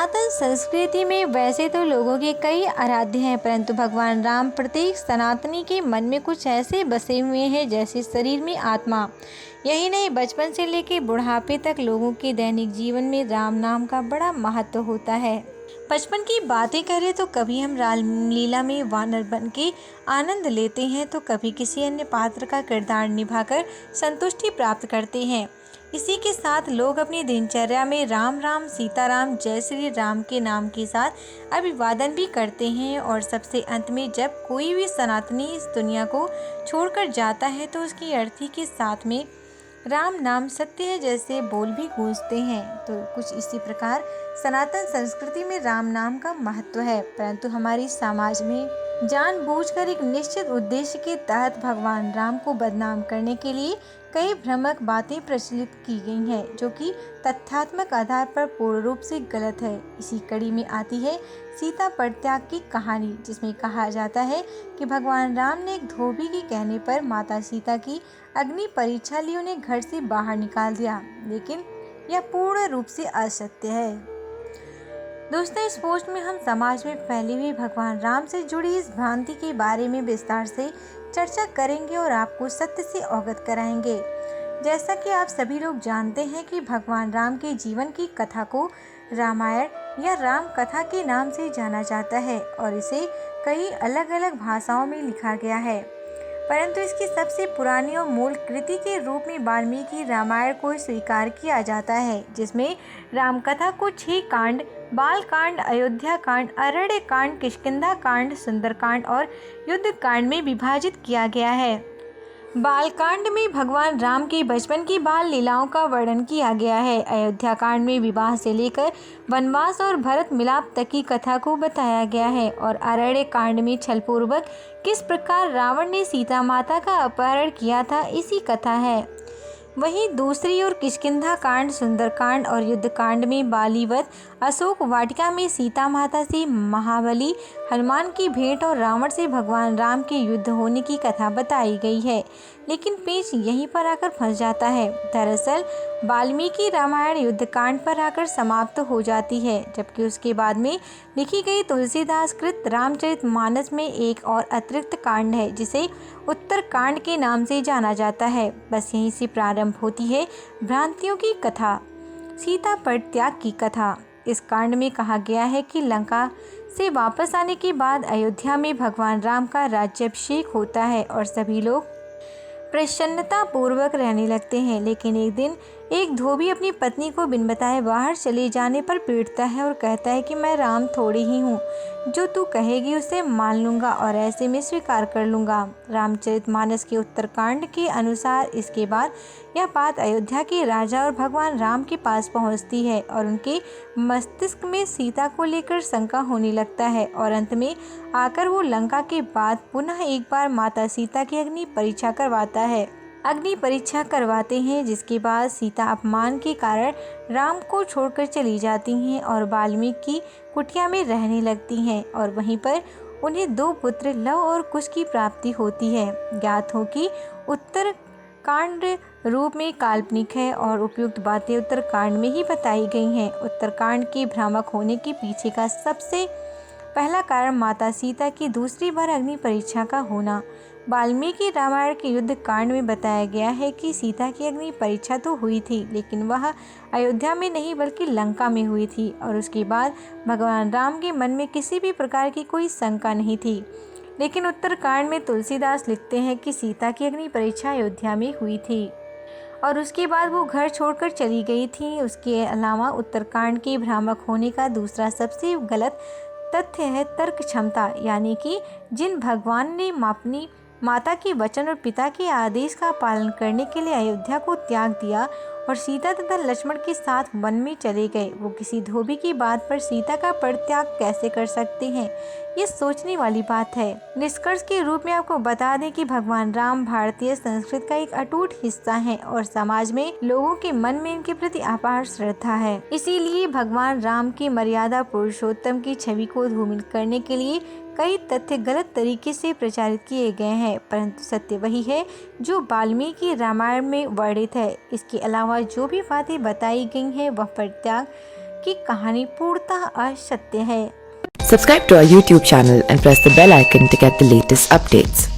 सनातन संस्कृति में वैसे तो लोगों के कई आराध्य हैं, परंतु भगवान राम प्रत्येक सनातनी के मन में कुछ ऐसे बसे हुए हैं जैसे शरीर में आत्मा। यही नहीं, बचपन से लेकर बुढ़ापे तक लोगों के दैनिक जीवन में राम नाम का बड़ा महत्व होता है। बचपन की बातें करें तो कभी हम रामलीला में वानर बन के आनंद लेते हैं, तो कभी किसी अन्य पात्र का किरदार निभाकर संतुष्टि प्राप्त करते हैं। इसी के साथ लोग अपनी दिनचर्या में राम राम, सीताराम, जय श्री राम के नाम के साथ अभिवादन भी करते हैं। और सबसे अंत में जब कोई भी सनातनी इस दुनिया को छोड़कर जाता है तो उसकी अर्थी के साथ में राम नाम सत्य है जैसे बोल भी गूंजते हैं। तो कुछ इसी प्रकार सनातन संस्कृति में राम नाम का महत्व है, परंतु हमारी समाज में जानबूझकर एक निश्चित उद्देश्य के तहत भगवान राम को बदनाम करने के लिए कई भ्रामक बातें प्रचलित की गई हैं, जो कि तथ्यात्मक आधार पर पूर्ण रूप से गलत है। इसी कड़ी में आती है सीता परित्याग की कहानी, जिसमें कहा जाता है कि भगवान राम ने एक धोबी के कहने पर माता सीता की अग्नि परीक्षा ली, उन्हें घर से बाहर निकाल दिया, लेकिन यह पूर्ण रूप से असत्य है। दोस्तों, इस पोस्ट में हम समाज में फैली हुई भगवान राम से जुड़ी इस भ्रांति के बारे में विस्तार से चर्चा करेंगे और आपको सत्य से अवगत कराएंगे। जैसा कि आप सभी लोग जानते हैं कि भगवान राम के जीवन की कथा को रामायण या राम कथा के नाम से जाना जाता है और इसे कई अलग अलग भाषाओं में लिखा गया है, परंतु इसकी सबसे पुरानी और मूल कृति के रूप में वाल्मीकि रामायण को स्वीकार किया जाता है, जिसमें रामकथा को 6 कांड, बाल कांड, अयोध्या कांड, अरण्य कांड, किष्किंधा कांड, सुंदरकांड और युद्ध कांड में विभाजित किया गया है। बाल कांड में भगवान राम के बचपन की बाल लीलाओं का वर्णन किया गया है। अयोध्या कांड में विवाह से लेकर वनवास और भरत मिलाप तक की कथा को बताया गया है और अरण्य कांड में छलपूर्वक किस प्रकार रावण ने सीता माता का अपहरण किया था, इसी कथा है। वहीं दूसरी ओर किष्किंधा कांड, सुंदरकांड और युद्ध कांड में बालीवत अशोक वाटिका में सीता माता से महाबली हनुमान की भेंट और रावण से भगवान राम के युद्ध होने की कथा बताई गई है, लेकिन पेच यहीं पर आकर फंस जाता है। दरअसल वाल्मीकि रामायण युद्ध कांड पर आकर समाप्त हो जाती है, जबकि उसके बाद में लिखी गई तुलसीदास कृत रामचरितमानस में एक और अतिरिक्त कांड है, जिसे उत्तर कांड के नाम से जाना जाता है। बस यहीं से प्रारंभ होती है भ्रांतियों की कथा, सीता परित्याग की कथा। इस कांड में कहा गया है कि लंका से वापस आने के बाद अयोध्या में भगवान राम का राज्याभिषेक होता है और सभी लोग प्रसन्नता पूर्वक रहने लगते हैं, लेकिन एक दिन एक धोबी अपनी पत्नी को बिन बताए बाहर चले जाने पर पीटता है और कहता है कि मैं राम थोड़ी ही हूँ, जो तू कहेगी उसे मान लूँगा और ऐसे में स्वीकार कर लूँगा। रामचरितमानस के उत्तरकांड के अनुसार इसके बाद यह बात अयोध्या के राजा और भगवान राम के पास पहुँचती है और उनके मस्तिष्क में सीता को लेकर शंका होने लगता है और अंत में आकर वो लंका के बाद पुनः एक बार माता सीता की अग्नि परीक्षा करवाते हैं, जिसके बाद सीता अपमान के कारण राम को छोड़कर चली जाती हैं और वाल्मीकि कुटिया में रहने लगती हैं और वहीं पर उन्हें 2 पुत्र लव और कुश की प्राप्ति होती है। ज्ञात हो कि उत्तर कांड रूप में काल्पनिक है और उपयुक्त बातें उत्तर कांड में ही बताई गई हैं। उत्तर कांड के भ्रामक होने के पीछे का सबसे पहला कारण माता सीता की दूसरी बार अग्नि परीक्षा का होना। वाल्मीकि रामायण के युद्ध कांड में बताया गया है कि सीता की अग्नि परीक्षा तो हुई थी, लेकिन वह अयोध्या में नहीं बल्कि लंका में हुई थी और उसके बाद भगवान राम के मन में किसी भी प्रकार की कोई शंका नहीं थी। लेकिन उत्तरकांड में तुलसीदास लिखते हैं कि सीता की अग्नि परीक्षा अयोध्या में हुई थी और उसके बाद वो घर छोड़कर चली गई थी। उसके अलावा उत्तरकांड के भ्रामक होने का दूसरा सबसे गलत तथ्य है तर्क क्षमता, यानी कि जिन भगवान ने अपनी माता के वचन और पिता के आदेश का पालन करने के लिए अयोध्या को त्याग दिया और सीता तथा लक्ष्मण के साथ वन में चले गए, वो किसी धोबी की बात पर सीता का परित्याग कैसे कर सकते हैं? ये सोचने वाली बात है। निष्कर्ष के रूप में आपको बता दें कि भगवान राम भारतीय संस्कृति का एक अटूट हिस्सा है और समाज में लोगों के मन में इनके प्रति अपार श्रद्धा है। इसीलिए भगवान राम की मर्यादा पुरुषोत्तम की छवि को धूमिल करने के लिए कई तथ्य गलत तरीके से प्रचारित किए गए हैं, परंतु सत्य वही है जो वाल्मीकि रामायण में वर्णित है। इसके अलावा जो भी बातें बताई गई हैं वह परित्याग कि कहानी पूर्णतः असत्य है। Subscribe to our YouTube channel and press the bell icon to get the latest updates.